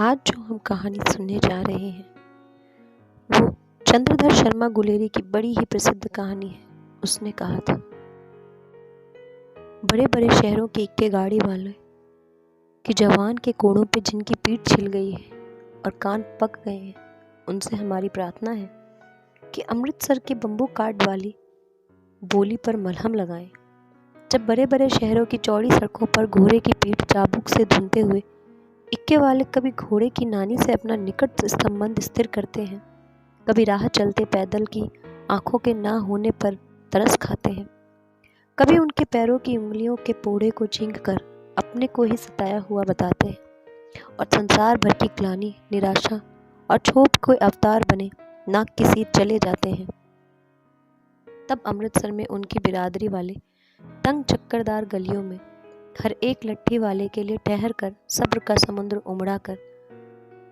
आज जो हम कहानी सुनने जा रहे हैं वो चंद्रधर शर्मा गुलेरी की बड़ी ही प्रसिद्ध कहानी है। उसने कहा था, बड़े बड़े शहरों के इक्के गाड़ी वाले कि जवान के कोड़ों पे जिनकी पीठ छिल गई है और कान पक गए हैं, उनसे हमारी प्रार्थना है कि अमृतसर के बम्बू काट वाली बोली पर मलहम लगाएं। जब बड़े बड़े शहरों की चौड़ी सड़कों पर घोड़े की पीठ चाबुक से धुनते हुए इक्के वाले कभी घोड़े की नानी से अपना निकट संबंध स्थिर करते हैं, कभी राह चलते पैदल की आंखों के ना होने पर तरस खाते हैं, कभी उनके पैरों की उंगलियों के पोड़े को छींक कर अपने को ही सताया हुआ बताते हैं और संसार भर की ग्लानि, निराशा और क्षोभ कोई अवतार बने नाक की सीध चले जाते हैं। तब अमृतसर में उनकी बिरादरी वाले तंग चक्करदार गलियों में हर एक लट्ठी वाले के लिए ठहर कर सब्र का समुद्र उमड़ा कर,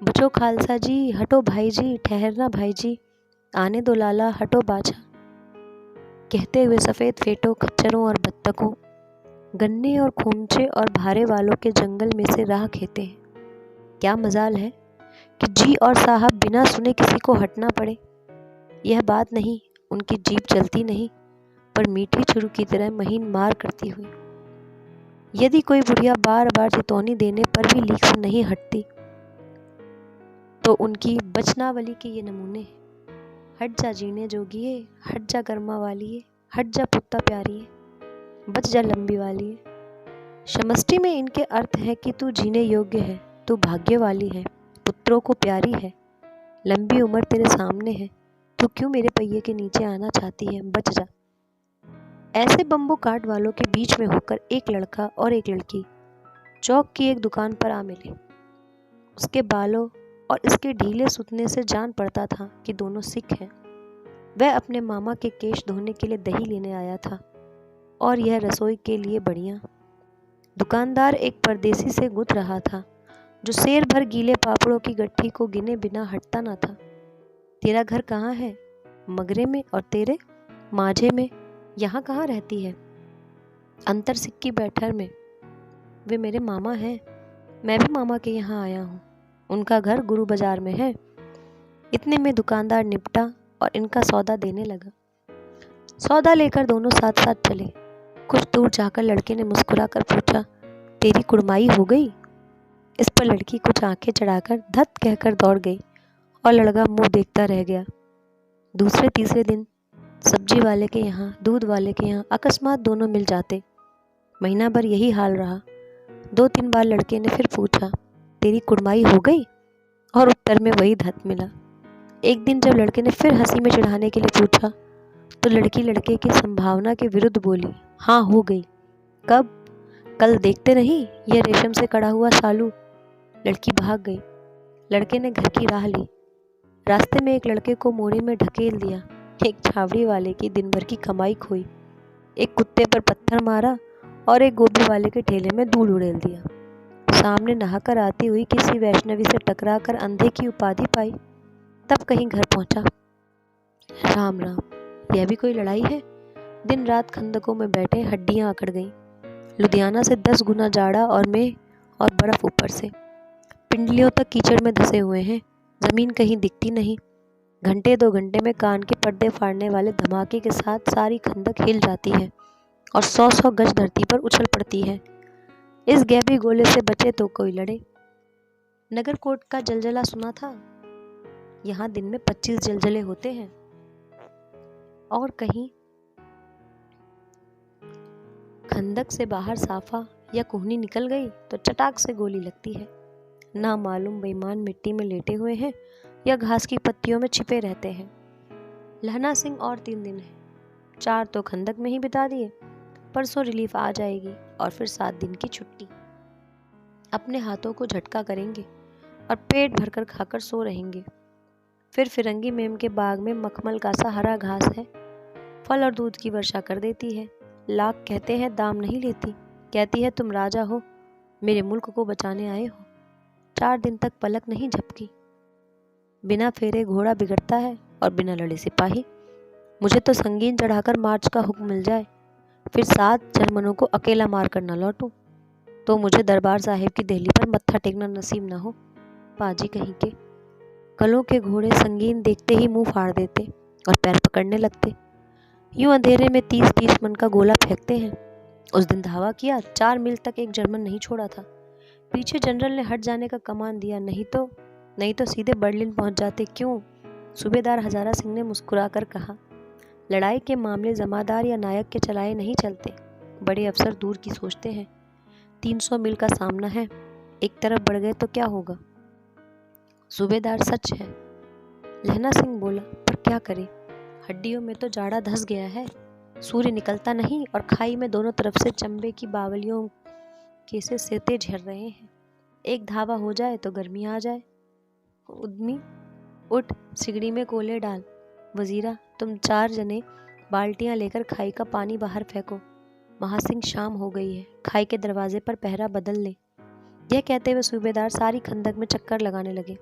बचो खालसा जी, हटो भाई जी, ठहरना भाई जी, आने दो लाला, हटो बाछा, कहते हुए सफ़ेद फेटों, खच्चरों और बत्तखों, गन्ने और खूमचे और भारे वालों के जंगल में से राह खेते हैं। क्या मजाल है कि जी और साहब बिना सुने किसी को हटना पड़े। यह बात नहीं, उनकी जीभ चलती नहीं, पर मीठी छुरी की तरह महीन मार करती हुई। यदि कोई बुढ़िया बार बार चेतावनी देने पर भी लीक से नहीं हटती, तो उनकी बचनावली के ये नमूने हैं। हट जा जीने जोगिए, हट जा कर्मा वालिए, हट जा पुत्ता प्यारिए, बच जा लंबी वालिए। समष्टि में इनके अर्थ है कि तू जीने योग्य है, तू भाग्य वाली है, पुत्रों को प्यारी है, लंबी उम्र तेरे सामने है, तू क्यों मेरे पहिए के नीचे आना चाहती है, बच जा। ऐसे बम्बू काट वालों के बीच में होकर एक लड़का और एक लड़की चौक की एक दुकान पर आ मिले। उसके बालों और इसके ढीले सुतने से जान पड़ता था कि दोनों सिख हैं। वह अपने मामा के केश धोने के लिए दही लेने आया था और यह रसोई के लिए बढ़िया। दुकानदार एक परदेसी से गुथ रहा था जो शेर भर गीले पापड़ों की गट्ठी को गिने बिना हटता न था। तेरा घर कहाँ है? मगरे में। और तेरे? माझे में। यहाँ कहाँ रहती है? अंतर सिक्की बैठर में। वे मेरे मामा हैं, मैं भी मामा के यहाँ आया हूँ, उनका घर गुरु बाजार में है। इतने में दुकानदार निपटा और इनका सौदा देने लगा। सौदा लेकर दोनों साथ साथ चले। कुछ दूर जाकर लड़के ने मुस्कुराकर पूछा, तेरी कुड़माई हो गई? इस पर लड़की कुछ आंखें चढ़ाकर धत कहकर दौड़ गई और लड़का मुंह देखता रह गया। दूसरे तीसरे दिन सब्जी वाले के यहाँ, दूध वाले के यहाँ अकस्मात दोनों मिल जाते। महीना भर यही हाल रहा। 2-3 बार लड़के ने फिर पूछा, तेरी कुड़माई हो गई? और उत्तर में वही धत मिला। एक दिन जब लड़के ने फिर हंसी में चिढ़ाने के लिए पूछा, तो लड़की लड़के की संभावना के विरुद्ध बोली, हाँ हो गई। कब? कल देखते नहीं यह रेशम से कड़ा हुआ सालू। लड़की भाग गई। लड़के ने घर की राह ली। रास्ते में एक लड़के को मोड़े में ढकेल दिया। एक छावड़ी वाले की दिन भर की कमाई खोई। एक कुत्ते पर पत्थर मारा और एक गोभी वाले के ठेले में धूल उड़ेल दिया। सामने नहाकर आती हुई किसी वैष्णवी से टकराकर अंधे की उपाधि पाई। तब कहीं घर पहुंचा। राम राम, यह भी कोई लड़ाई है? दिन रात खंदकों में बैठे हड्डियां अकड़ गईं। लुधियाना से 10 गुना जाड़ा और मेह और बर्फ ऊपर से। पिंडलियों तक कीचड़ में धंसे हुए हैं। जमीन कहीं दिखती नहीं। घंटे 2 घंटे में कान के पर्दे फाड़ने वाले धमाके के साथ सारी खंदक हिल जाती है और 100-100 गज धरती पर उछल पड़ती है। इस गैबी गोले से बचे तो कोई लड़े। नगरकोट का जलजला सुना था? यहाँ दिन में 25 जलजले होते हैं। और कहीं खंदक से बाहर साफा या कोहनी निकल गई तो चटाक से गोली लगती है। ना मालूम बेईमान मिट्टी में लेटे हुए हैं या घास की पत्तियों में छिपे रहते हैं। लहना सिंह और 3 दिन है। 4 तो खंदक में ही बिता दिए। परसों रिलीफ आ जाएगी और फिर 7 दिन की छुट्टी। अपने हाथों को झटका करेंगे और पेट भरकर खाकर सो रहेंगे। फिर फिरंगी मेम के बाग में मखमल का सा हरा घास है। फल और दूध की वर्षा कर देती है। लाख कहते हैं, दाम नहीं लेती। कहती है, तुम राजा हो, मेरे मुल्क को बचाने आए हो। 4 दिन तक पलक नहीं झपकी। बिना फेरे घोड़ा बिगड़ता है और बिना लड़े सिपाही। मुझे तो संगीन चढ़ाकर मार्च का हुक्म मिल जाए, फिर 7 जर्मनों को अकेला मार कर न लौटूं, तो मुझे दरबार साहिब की देहली पर मत्था टेकना नसीब न हो। पाजी कहीं के। कलों के घोड़े संगीन देखते ही मुंह फाड़ देते और पैर पकड़ने लगते। यूं अंधेरे में 30-30 मन का गोला फेंकते हैं। उस दिन धावा किया, 4 मील तक एक जर्मन नहीं छोड़ा था। पीछे जनरल ने हट जाने का कमान दिया, नहीं तो सीधे बर्लिन पहुंच जाते। क्यों? सूबेदार हजारा सिंह ने मुस्कुराकर कहा, लड़ाई के मामले जमादार या नायक के चलाए नहीं चलते। बड़े अफसर दूर की सोचते हैं। 300 मील का सामना है, एक तरफ बढ़ गए तो क्या होगा? सूबेदार, सच है। लहना सिंह बोला, पर क्या करे? हड्डियों में तो जाड़ा धस गया है। सूर्य निकलता नहीं और खाई में दोनों तरफ से चंबे की बावलियों के से सेते झर रहे हैं। एक धावा हो जाए तो गर्मी आ जाए। उद्मी, उठ, सिगड़ी में कोले डाल। वजीरा, तुम 4 जने बाल्टियां लेकर खाई का पानी बाहर फेंको। महासिंह, शाम हो गई है, खाई के दरवाजे पर पहरा बदल ले। यह कहते हुए सूबेदार सारी खंदक में चक्कर लगाने लगे।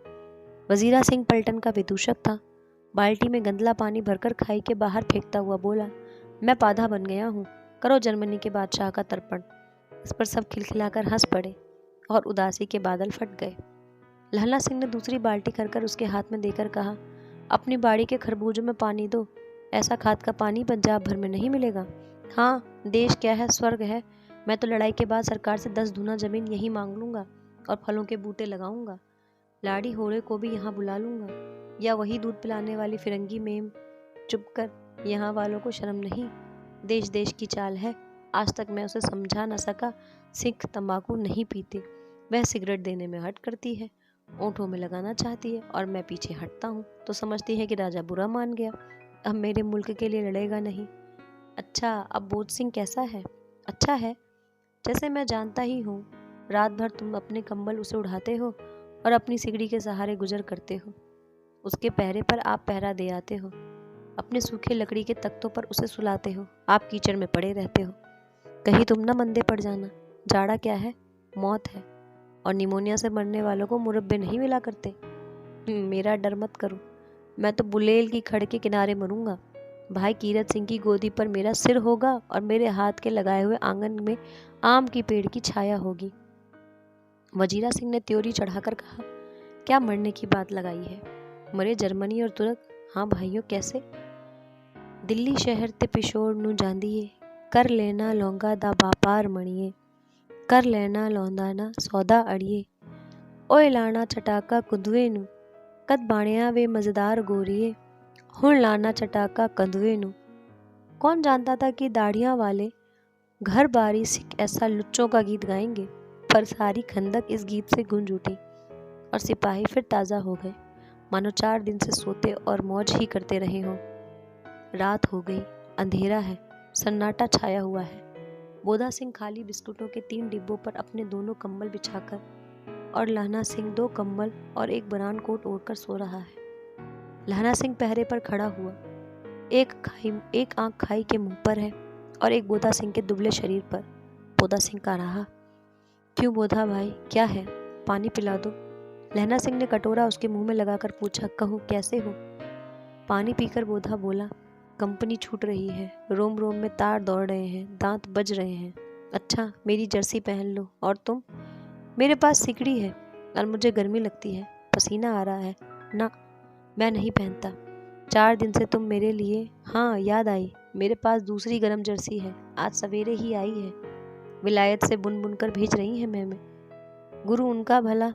वजीरा सिंह पलटन का विदूषक था। बाल्टी में गंदला पानी भरकर खाई के बाहर फेंकता हुआ बोला, मैं पाधा बन गया हूँ, करो जर्मनी के बादशाह का तर्पण। इस पर सब खिलखिलाकर हंस पड़े और उदासी के बादल फट गए। लहना सिंह ने दूसरी बाल्टी कर उसके हाथ में देकर कहा, अपनी बाड़ी के खरबूजों में पानी दो। ऐसा खाद का पानी पंजाब भर में नहीं मिलेगा। हाँ, देश क्या है, स्वर्ग है। मैं तो लड़ाई के बाद सरकार से 10 दूना जमीन यहीं मांग लूंगा और फलों के बूटे लगाऊंगा। लाड़ी होड़े को भी यहाँ बुला लूंगा, या वही दूध पिलाने वाली फिरंगी मेम। चुप कर, यहाँ वालों को शर्म नहीं। देश देश की चाल है। आज तक मैं उसे समझा न सका। सिख तंबाकू नहीं पीते, वह सिगरेट देने में हट करती है, ओंठों में लगाना चाहती है और मैं पीछे हटता हूँ तो समझती है कि राजा बुरा मान गया, अब मेरे मुल्क के लिए लड़ेगा नहीं। अच्छा, अब बोध सिंह कैसा है? अच्छा है, जैसे मैं जानता ही हूँ। रात भर तुम अपने कंबल उसे उड़ाते हो और अपनी सिगड़ी के सहारे गुजर करते हो। उसके पहरे पर आप पहरा दे आते हो। अपने सूखे लकड़ी के तख्तों पर उसे सुलाते हो। आप कीचड़ में पड़े रहते हो। कहीं तुम ना मंदे पड़ जाना। जाड़ा क्या है? मौत है, और निमोनिया से मरने वालों को मुरब्बे नहीं मिला करते। मेरा डर मत करो, मैं तो बुलेल की खड़ के किनारे मरूंगा। भाई कीरत सिंह की गोदी पर मेरा सिर होगा और मेरे हाथ के लगाए हुए आंगन में आम की पेड़ की छाया होगी। वजीरा सिंह ने त्योरी चढ़ाकर कहा, क्या मरने की बात लगाई है? मरे जर्मनी और तुर्क। हाँ भाइयों, कैसे? दिल्ली शहर ते पिशोर नू जांदिए, कर लेना लौंगा दा व्यापार मणिए, कर लेना लौंदा ना सौदा अड़िए, ओए लाना चटाका कुदवे नू, कद बाणिया वे मजेदार गोरिए, हुण लाना चटाका कंदवे नू। कौन जानता था कि दाढ़ियां वाले घर बारी सिख ऐसा लुच्चों का गीत गाएंगे। पर सारी खंदक इस गीत से गूंज उठी और सिपाही फिर ताज़ा हो गए, मानो 4 दिन से सोते और मौज ही करते रहे हों। रात हो गई, अंधेरा है, सन्नाटा छाया हुआ है। बोधा सिंह खाली बिस्कुटों के 3 डिब्बों पर अपने दोनों कंबल बिछाकर और लहना सिंह 2 कंबल और एक बरान कोट ओढ़कर सो रहा है। लहना सिंह पहरे पर खड़ा हुआ, एक आंख खाई के मुंह पर है और एक बोधा सिंह के दुबले शरीर पर। बोधा सिंह का रहा, क्यों बोधा भाई, क्या है? पानी पिला दो। लहना सिंह ने कटोरा उसके मुंह में लगाकर पूछा, कहो कैसे हो? पानी पीकर बोधा बोला, कंपनी छूट रही है, रोम रोम में तार दौड़ रहे हैं, दांत बज रहे हैं। अच्छा, मेरी जर्सी पहन लो। और तुम? मेरे पास सिकड़ी है और मुझे गर्मी लगती है, पसीना आ रहा है। ना, मैं नहीं पहनता। 4 दिन से तुम मेरे लिए। हाँ, याद आई, मेरे पास दूसरी गर्म जर्सी है, आज सवेरे ही आई है। विलायत से बुन बुन कर भेज रही है मैम। गुरु उनका भला।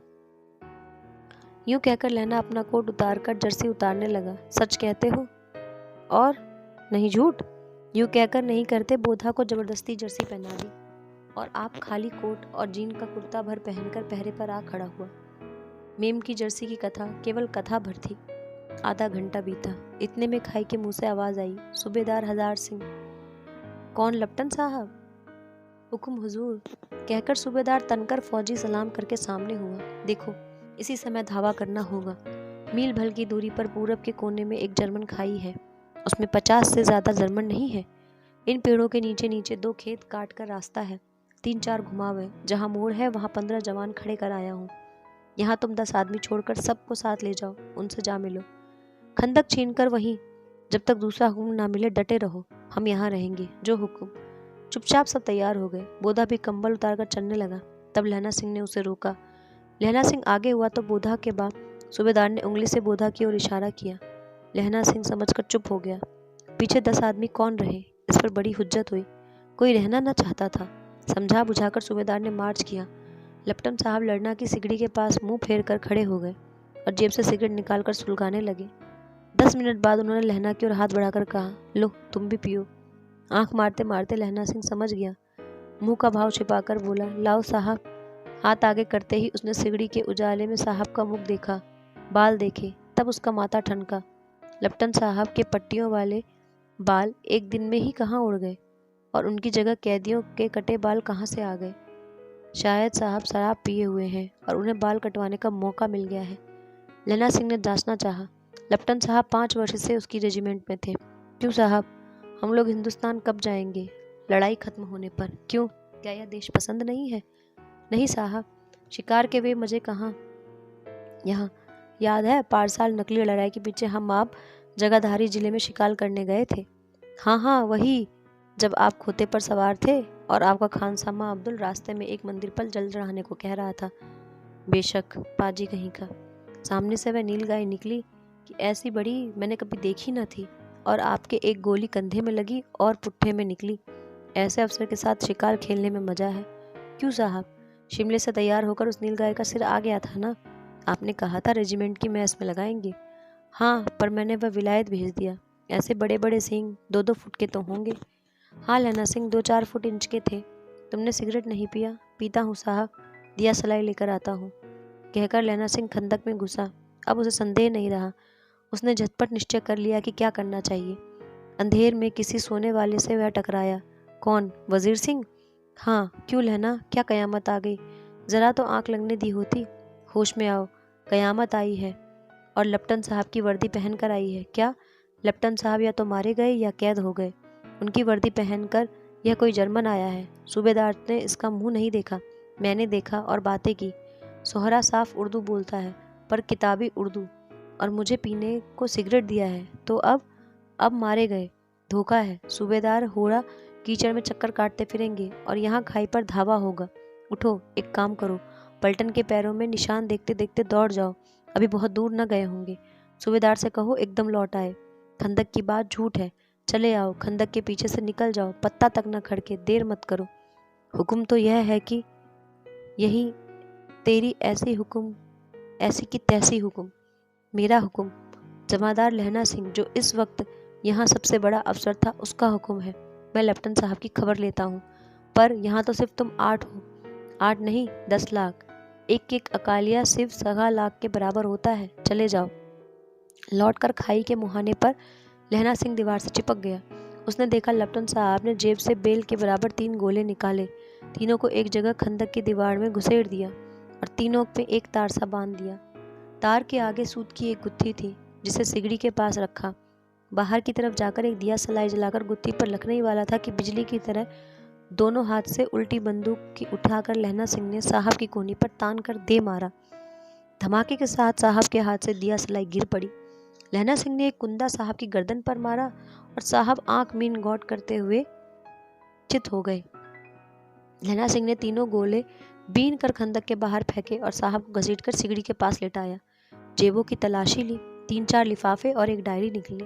यूं कहकर लहना अपना कोट उतारकर जर्सी उतारने लगा। सच कहते हो? और नहीं झूठ? यूं कहकर नहीं करते बोधा को जबरदस्ती जर्सी पहना दी और आप खाली कोट और जीन का कुर्ता भर पहनकर पहरे पर आ खड़ा हुआ। मेम की जर्सी की कथा केवल कथा भर थी। आधा घंटा बीता, इतने में खाई के मुंह से आवाज आई, सूबेदार हजार सिंह। कौन? लप्टन साहब। हुकुम हुजूर, कहकर सूबेदार तनकर फौजी सलाम करके सामने हुआ। देखो, इसी समय धावा करना होगा। मील भर की दूरी पर पूरब के कोने में एक जर्मन खाई है, उसमें 50 से ज्यादा जर्मन नहीं है। इन पेड़ों के नीचे नीचे 2 खेत काट कर रास्ता है, 3-4 घुमाव है। जहाँ मोड़ है वहाँ 15 जवान खड़े कर आया हूँ। यहाँ तुम 10 आदमी छोड़कर सबको साथ ले जाओ, उनसे जा मिलो। खंदक छीनकर वहीं, जब तक दूसरा हुक्म ना मिले डटे रहो। हम यहाँ रहेंगे, जो हुक्म। चुपचाप सब तैयार हो गए। बोधा भी कंबल उतारकर चलने लगा। तब लहना सिंह ने उसे रोका। लहना सिंह आगे हुआ तो बोधा के बाद सूबेदार ने उंगली से बोधा की ओर इशारा किया। लहना सिंह समझकर चुप हो गया। पीछे 10 आदमी कौन रहे, इस पर बड़ी हुज्जत हुई। कोई रहना न चाहता था। समझा बुझाकर सूबेदार ने मार्च किया। लेफ्टिनेंट साहब लड़ना की सिगड़ी के पास मुंह फेर कर खड़े हो गए और जेब से सिगरेट निकालकर सुलगाने लगे। 10 मिनट बाद उन्होंने लहना की ओर हाथ बढ़ाकर कहा, लो तुम भी पियो। आंख मारते मारते लहना सिंह समझ गया। मुंह का भाव छिपाकर बोला, लाओ साहब। हाथ आगे करते ही उसने सिगड़ी के उजाले में साहब का मुख देखा, बाल देखे, तब उसका माथा ठनका। लेफ्टिनेंट साहब के पट्टियों वाले बाल एक दिन में ही कहाँ उड़ गए और उनकी जगह कैदियों के कटे बाल कहाँ से आ गए। शायद साहब शराब पिए हुए हैं और उन्हें बाल कटवाने का मौका मिल गया है। लहना सिंह ने जांचना चाहा। लेफ्टिनेंट साहब 5 वर्ष से उसकी रेजिमेंट में थे। क्यों साहब, हम लोग हिंदुस्तान कब जाएंगे? लड़ाई खत्म होने पर। क्यों, क्या यह देश पसंद नहीं है? नहीं साहब, शिकार के वे मजे कहाँ यहाँ। याद है पारसाल नकली लड़ाई के पीछे हम आप जगाधारी जिले में शिकार करने गए थे। हाँ हाँ वही, जब आप खोते पर सवार थे और आपका खानसामा अब्दुल रास्ते में एक मंदिर पर जल चढ़ाने को कह रहा था। बेशक, पाजी कहीं का। सामने से वह नीलगाय निकली कि ऐसी बड़ी मैंने कभी देखी न थी, और आपके एक गोली कंधे में लगी और पुट्ठे में निकली। ऐसे अफसर के साथ शिकार खेलने में मजा है। क्यों साहब, शिमले से तैयार होकर उस नीलगाय का सिर आ गया था ना। आपने कहा था रेजिमेंट की मैस में लगाएंगे। हाँ, पर मैंने वह विलायत भेज दिया। ऐसे बड़े बड़े सींग 2-2 फुट के तो होंगे। हाँ लहना सिंह 2-4 फुट इंच के थे। तुमने सिगरेट नहीं पिया? पीता हूँ साहब, दिया सलाई लेकर आता हूँ, कहकर लहना सिंह खंदक में घुसा। अब उसे संदेह नहीं रहा। उसने झटपट निश्चय कर लिया कि क्या करना चाहिए। अंधेर में किसी सोने वाले से वह टकराया। कौन, वजीर सिंह? हाँ। क्यों लहना, क्या कयामत आ गई? जरा तो आंख लगने दी होती। होश में आओ, कयामत आई है और लेफ्टिनेंट साहब की वर्दी पहन कर आई है। क्या? लेफ्टिनेंट साहब या तो मारे गए या कैद हो गए। उनकी वर्दी पहनकर यह कोई जर्मन आया है। सूबेदार ने इसका मुंह नहीं देखा, मैंने देखा और बातें की। सोहरा साफ उर्दू बोलता है, पर किताबी उर्दू, और मुझे पीने को सिगरेट दिया है। तो अब मारे गए। धोखा है। सूबेदार होड़ा कीचड़ में चक्कर काटते फिरेंगे और यहाँ खाई पर धावा होगा। उठो, एक काम करो, पलटन के पैरों में निशान देखते देखते दौड़ जाओ, अभी बहुत दूर न गए होंगे। सूबेदार से कहो एकदम लौट आए। खंदक की बात झूठ है। चले आओ, खंदक के पीछे से निकल जाओ, पत्ता तक न खड़के, देर मत करो। हुक्म तो यह है कि यही तेरी ऐसी हुक्म, ऐसी की तैसी हुक्म। मेरा हुक्म? जमादार लहना सिंह जो इस वक्त यहाँ सबसे बड़ा अफसर था, उसका हुक्म है। मैं लेफ्टिनेंट साहब की खबर लेता हूँ, पर यहाँ तो सिर्फ तुम 8 हो। 8 नहीं, 10 लाख। एक अकालिया सिर्फ 1.25 लाख के बराबर होता है। चले जाओ। लौटकर खाई के मुहाने पर लहना सिंह दीवार से चिपक गया। उसने देखा लेफ्टिनेंट साहब ने जेब से बेल के बराबर 3 गोले निकाले, तीनों को एक जगह खंदक की दीवार में घुसेड़ दिया और तीनों पे एक तार सा बांध दिया। तार के आगे सूत की एक गुत्थी थी, जिसे सिगड़ी के पास रखा। बाहर की तरफ जाकर एक दिया सलाई जलाकर गुत्थी पर लखने ही वाला था कि बिजली की तरह दोनों हाथ से उल्टी बंदूक की उठाकर लहना सिंह ने साहब की कोहनी पर तान कर दे मारा। धमाके के साथ साहब के हाथ से दिया सलाई गिर पड़ी। लहना सिंह ने एक कुंदा साहब की गर्दन पर मारा और साहब आंख मीन गौट करते हुए चित हो गए। लहना सिंह ने तीनों गोले बीन कर खंदक के बाहर फेंके और साहब को घसीटकर सिगड़ी के पास लेटाया। जेबों की तलाशी ली, 3-4 लिफाफे और एक डायरी निकली,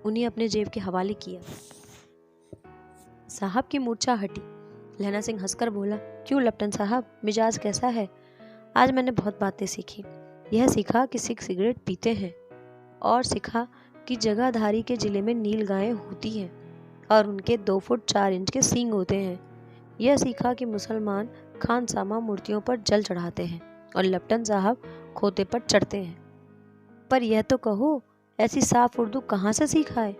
उन्हें अपने जेब के हवाले किया। साहब की मूर्छा हटी। लहना सिंह हंसकर बोला, क्यों लेफ्टिनेंट साहब, मिजाज कैसा है? आज मैंने बहुत बातें सीखी। यह सीखा कि सिख सिगरेट पीते हैं, और सीखा कि जगाधारी के जिले में नील गायें होती हैं और उनके 2 फुट 4 इंच के सींग होते हैं। यह सीखा कि मुसलमान खानसामा मूर्तियों पर जल चढ़ाते हैं और लेफ्टिनेंट साहब खोते पर चढ़ते हैं। पर यह तो कहो, ऐसी साफ उर्दू कहाँ से सीखा है?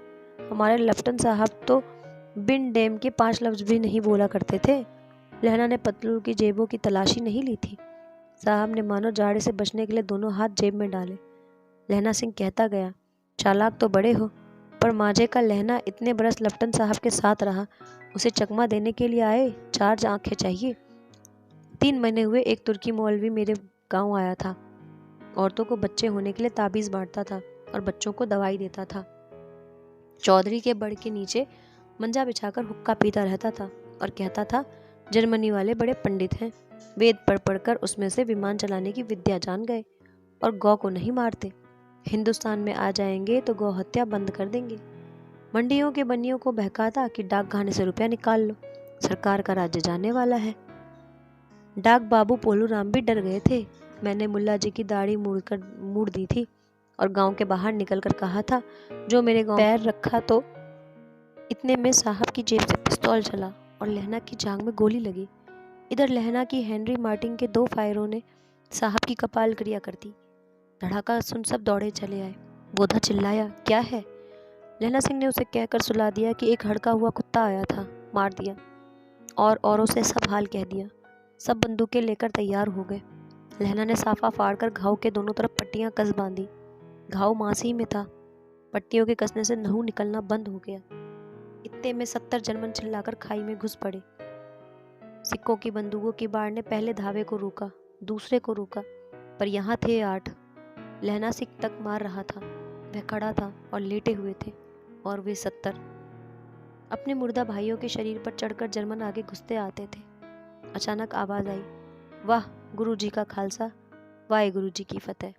हमारे लेफ्टिनेंट साहब तो बिन डेम के 5 लफ्ज भी नहीं बोला करते थे। लहना ने पतलू की जेबों की तलाशी नहीं ली थी। साहब ने मानो जाड़े से बचने के लिए दोनों हाथ जेब में डाले। लहना सिंह कहता गया, चालाक तो बड़े हो, पर माजे का लहना इतने बरस लेफ्टिनेंट साहब के साथ रहा, उसे चकमा देने के लिए आए 4 आंखें चाहिए। 3 महीने हुए एक तुर्की मौलवी मेरे गांव आया था। औरतों को बच्चे होने के लिए ताबीज़ बांटता था और बच्चों को दवाई देता था। चौधरी के बड़ के नीचे मंजा बिछाकर हुक्का पीता रहता था और कहता था, जर्मनी वाले बड़े पंडित हैं। वेद पढ़ पढ़कर उसमें से विमान चलाने की विद्या जान गए और गौ को नहीं मारते। हिंदुस्तान में आ जाएंगे तो गौ हत्या बंद कर देंगे। मंडियों के बनियों को बहकाता कि डाक खाने से रुपया निकाल लो, सरकार का राज्य जाने वाला है। डाक बाबू पोलू राम भी डर गए थे। मैंने मुल्ला जी की दाढ़ी मूड़ दी थी और गांव के बाहर निकलकर कहा था, जो मेरे गांव पैर रखा तो। इतने में साहब की जेब से पिस्तौल चला और लहना की जांघ में गोली लगी। इधर लहना की हेनरी मार्टिन के 2 फायरों ने साहब की कपाल क्रिया कर दी। धड़ाका सुन सब दौड़े चले आए। बोधा चिल्लाया, क्या है? लहना सिंह ने उसे कहकर सुला दिया कि एक हड़का हुआ कुत्ता आया था, मार दिया। और औरों से सब हाल कह दिया। सब बंदूकें लेकर तैयार हो गए। लहना ने साफा फाड़कर घाव के दोनों तरफ पट्टियां कस बांधी। घाव मांसी में था। पट्टियों के कसने से नहू निकलना बंद हो गया। इतने में 70 जर्मन चिल्लाकर खाई में घुस पड़े। सिक्कों की बंदूकों की बाढ़ ने पहले धावे को रोका, दूसरे को रोका, पर यहाँ थे 8। लहना सिख तक मार रहा था। वह खड़ा था और लेटे हुए थे, और वे 70। अपने मुर्दा भाइयों के शरीर पर चढ़कर जर्मन आगे घुसते आते थे। अचानक आवाज आई, वाह गुरु जी का खालसा, वाहे गुरु जी की फतेह।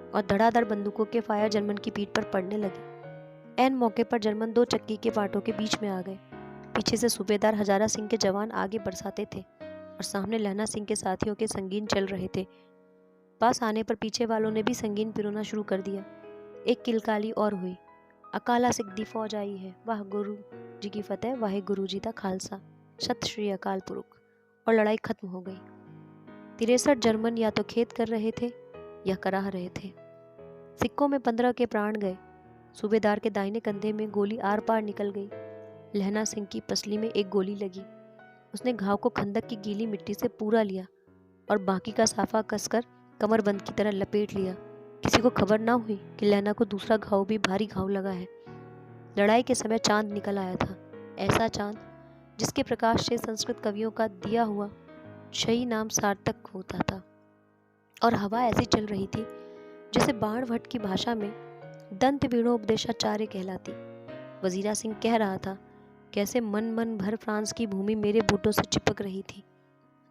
और धड़ाधड़ बंदूकों के फायर जर्मन की पीठ पर पड़ने लगे। ऐन मौके पर जर्मन 2 चक्की के पाटों के बीच में आ गए। पीछे से सूबेदार हजारा सिंह के जवान आगे बरसाते थे और सामने लहना सिंह के साथियों के संगीन चल रहे थे। पास आने पर पीछे वालों ने भी संगीन पिरोना शुरू कर दिया। एक किलकाली और हुई, अकाला सिख दी फौज आई है, वाह गुरु जी की फतेह, वाहे गुरु जी का खालसा, सत श्री अकाल पुरुष। और लड़ाई खत्म हो गई। 63 जर्मन या तो खेद कर रहे थे या कराह रहे थे। सिक्कों में 15 के प्राण गए। सूबेदार के दाहिने कंधे में गोली आर पार निकल गई। लहना सिंह की पसली में एक गोली लगी। उसने घाव को खंदक की गीली मिट्टी से पूरा लिया और बाकी का साफा कसकर कमरबंद की तरह लपेट लिया। किसी को खबर ना हुई कि लहना को दूसरा घाव भी भारी घाव लगा है। लड़ाई के समय चांद निकल आया था, ऐसा चांद जिसके प्रकाश से संस्कृत कवियों का दिया हुआ शही नाम सार्थक होता था। और हवा ऐसी चल रही थी जैसे बाण भट्ट की भाषा में दंत वीणोपदेशाचार्य कहलाती। वजीरा सिंह कह रहा था, कैसे मन भर फ्रांस की भूमि मेरे बूटों से चिपक रही थी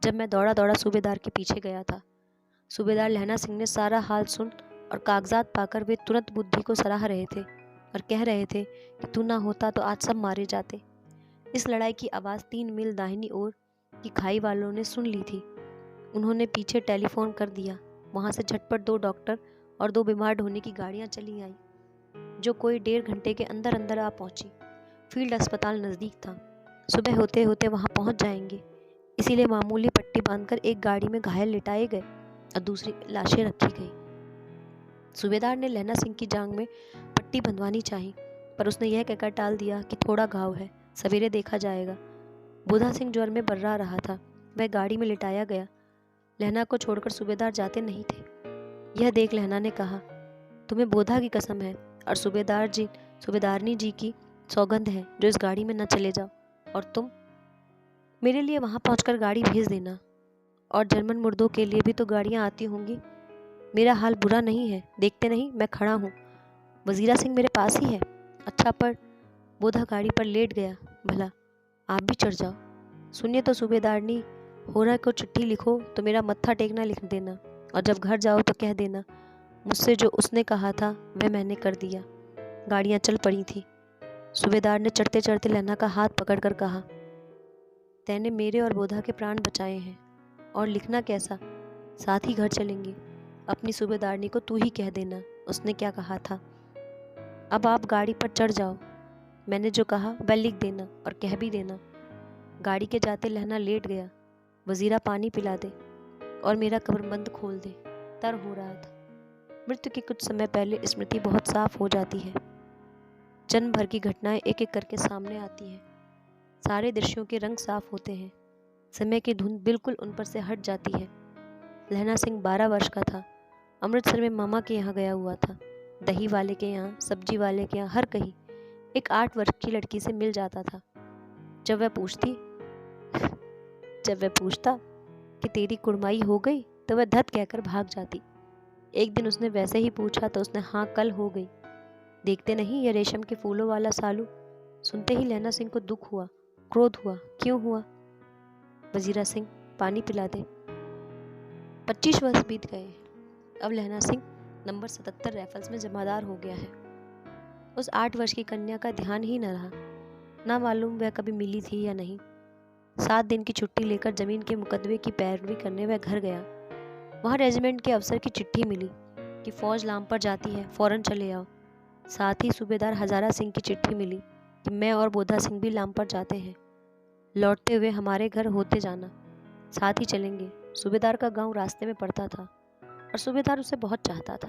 जब मैं दौड़ा दौड़ा सूबेदार के पीछे गया था। सूबेदार लहना सिंह ने सारा हाल सुन और कागजात पाकर वे तुरंत बुद्धि को सराह रहे थे और कह रहे थे कि तू ना होता तो आज सब मारे जाते। इस लड़ाई की आवाज़ 3 मील दाहिनी ओर की खाई वालों ने सुन ली थी। उन्होंने पीछे टेलीफोन कर दिया। वहाँ से झटपट 2 डॉक्टर और 2 बीमार ढोने की गाड़ियाँ चली आईं, जो कोई 1.5 घंटे के अंदर अंदर आ पहुँची। फील्ड अस्पताल नज़दीक था। सुबह होते होते वहाँ पहुँच जाएंगे, इसीलिए मामूली पट्टी बांधकर एक गाड़ी में घायल लिटाए गए और दूसरी लाशें रखी गई। सूबेदार ने लहना सिंह की जांघ में पट्टी बंधवानी चाही, पर उसने यह कहकर टाल दिया कि थोड़ा घाव है, सवेरे देखा जाएगा। बोधा सिंह ज्वर में बर्रा रहा था। वह गाड़ी में लिटाया गया। लहना को छोड़कर सूबेदार जाते नहीं थे। यह देख लहना ने कहा, तुम्हें बोधा की कसम है और सूबेदारनी जी की सौगंध है जो इस गाड़ी में न चले जाओ। और तुम मेरे लिए वहाँ पहुँचकर गाड़ी भेज देना। और जर्मन मुर्दों के लिए भी तो गाड़ियाँ आती होंगी। मेरा हाल बुरा नहीं है, देखते नहीं मैं खड़ा हूँ। वजीरा सिंह मेरे पास ही है। अच्छा, पर बोधा गाड़ी पर लेट गया, भला आप भी चढ़ जाओ। सुनिए तो सूबेदारनी, होरा को चिट्ठी लिखो तो मेरा मत्था टेकना लिख देना, और जब घर जाओ तो कह देना मुझसे जो उसने कहा था वह मैंने कर दिया। गाड़ियाँ चल पड़ी थी। सूबेदार ने चढ़ते चढ़ते लहना का हाथ पकड़कर कहा, तैने मेरे और बोधा के प्राण बचाए हैं, और लिखना कैसा, साथ ही घर चलेंगे। अपनी सूबेदारनी को तू ही कह देना उसने क्या कहा था। अब आप गाड़ी पर चढ़ जाओ। मैंने जो कहा वह लिख देना और कह भी देना। गाड़ी के जाते लहना लेट गया। वजीरा पानी पिला दे और मेरा कमरबंद खोल दे। तर हो रहा था। मृत्यु के कुछ समय पहले स्मृति बहुत साफ हो जाती है। जन्म भर की घटनाएं एक एक करके सामने आती हैं। सारे दृश्यों के रंग साफ होते हैं। समय की धुंध बिल्कुल उन पर से हट जाती है। लहना सिंह 12 वर्ष का था। अमृतसर में मामा के यहाँ गया हुआ था। दही वाले के यहाँ, सब्जी वाले के यहाँ, हर कहीं एक 8 वर्ष की लड़की से मिल जाता था। जब वह पूछता कि तेरी कुड़माई हो गई तो वह धत कहकर भाग जाती। एक दिन उसने वैसे ही पूछा तो उसने हाँ कल हो गई। देखते नहीं यह रेशम के फूलों वाला सालू। सुनते ही लहना सिंह को दुख हुआ, क्रोध हुआ। क्यों हुआ? वजीरा सिंह, पानी पिला दे। 25 वर्ष बीत गए। अब लहना सिंह नंबर 77 राइफल्स में जमादार हो गया है। उस 8 वर्ष की कन्या का ध्यान ही न रहा, ना मालूम वह कभी मिली थी या नहीं। 7 दिन की छुट्टी लेकर जमीन के मुकदमे की पैरवी करने वह घर गया। वहाँ रेजिमेंट के अफसर की चिट्ठी मिली कि फौज लाम पर जाती है, फौरन चले आओ। साथ ही सूबेदार हजारा सिंह की चिट्ठी मिली कि मैं और बोधा सिंह भी लाम पर जाते हैं, लौटते हुए हमारे घर होते जाना, साथ ही चलेंगे। सूबेदार का गांव रास्ते में पड़ता था और सूबेदार उसे बहुत चाहता था।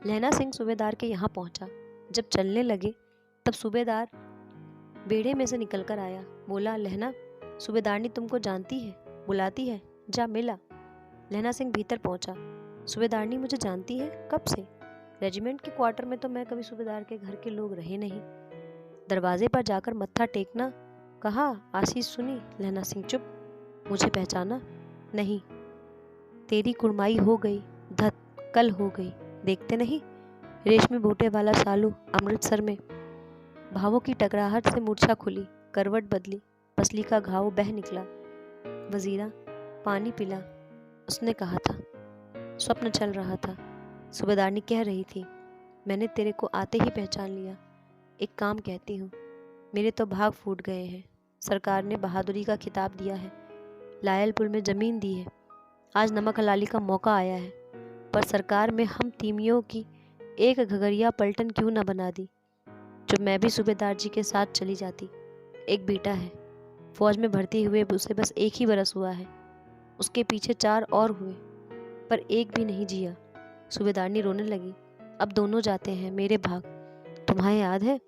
लहना सिंह सूबेदार के यहाँ पहुंचा। जब चलने लगे तब सूबेदार बेड़े में से निकलकर आया। बोला, लहना, सूबेदारनी तुमको जानती है, बुलाती है, जा मिला। लहना सिंह भीतर पहुंचा। सूबेदारनी मुझे जानती है? कब से? रेजिमेंट के क्वार्टर में तो मैं कभी सूबेदार के घर के लोग रहे नहीं। दरवाजे पर जाकर मत्था टेकना कहा, आशीष सुनी? लहना सिंह चुप। मुझे पहचाना? नहीं। तेरी कुड़माई हो गई, धत, कल हो गई। देखते नहीं, रेशमी बूटे वाला सालू अमृतसर में। भावों की टकराहट से मूर्छा खुली, करवट बदली, पसली का घाव बह निकला। वजीरा, पानी पिला, उसने कहा था। स्वप्न चल रहा था। सूबेदारनी कह रही थी, मैंने तेरे को आते ही पहचान लिया। एक काम कहती हूँ, मेरे तो भाग फूट गए हैं। सरकार ने बहादुरी का खिताब दिया है, लायलपुर में ज़मीन दी है। आज नमक हलाली का मौका आया है, पर सरकार में हम तीमियों की एक घगरिया पलटन क्यों न बना दी, जो मैं भी सूबेदार जी के साथ चली जाती। एक बेटा है, फौज में भर्ती हुए उसे बस 1 ही बरस हुआ है। उसके पीछे 4 और हुए, पर एक भी नहीं जिया। सूबेदारनी रोने लगी। अब दोनों जाते हैं मेरे भाग। तुम्हें याद है,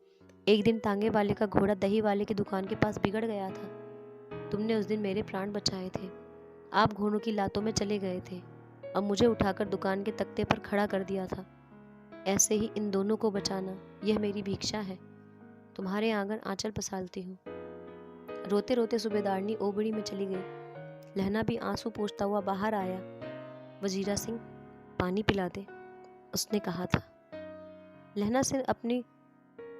एक दिन तांगे वाले का घोड़ा दही वाले की दुकान के पास बिगड़ गया था। तुमने उस दिन मेरे प्राण बचाए थे। आप घोड़ों की लातों में चले गए थे और मुझे उठाकर दुकान के तख्ते पर खड़ा कर दिया था। ऐसे ही इन दोनों को बचाना, यह मेरी भिक्षा है। तुम्हारे आंगन आंचल पसारती हूँ। रोते रोते सूबेदारनी ओबड़ी में चली गई। लहना भी आंसू पोंछता हुआ बाहर आया। वजीरा सिंह, पानी पिला दे, उसने कहा था। लहना सिंह अपनी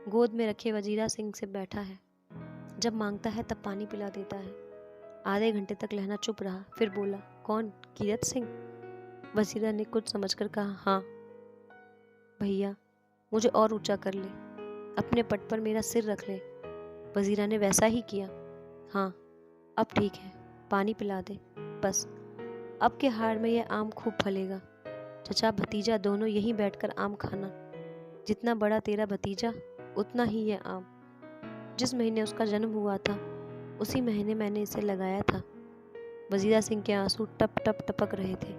गोद में रखे वजीरा सिंह से बैठा है। जब मांगता है तब पानी पिला देता है। आधे घंटे तक लहना चुप रहा, फिर बोला, कौन? कीरत सिंह? वजीरा ने कुछ समझकर कहा, हाँ। भैया, मुझे और ऊंचा कर ले, अपने पट पर मेरा सिर रख ले। वजीरा ने वैसा ही किया। हाँ, अब ठीक है, पानी पिला दे बस। अब के हाड़ में यह आम खूब फलेगा। चचा भतीजा दोनों यहीं बैठकर आम खाना। जितना बड़ा तेरा भतीजा उतना ही यह आम। जिस महीने उसका जन्म हुआ था उसी महीने मैंने इसे लगाया था। वजीरा सिंह के आंसू टप टप टपक रहे थे।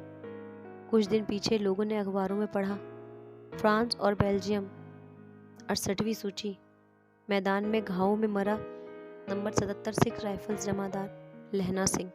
कुछ दिन पीछे लोगों ने अखबारों में पढ़ा, फ्रांस और बेल्जियम 68वीं सूची, मैदान में घावों में मरा नंबर 77 सिख राइफल्स जमादार लहना सिंह।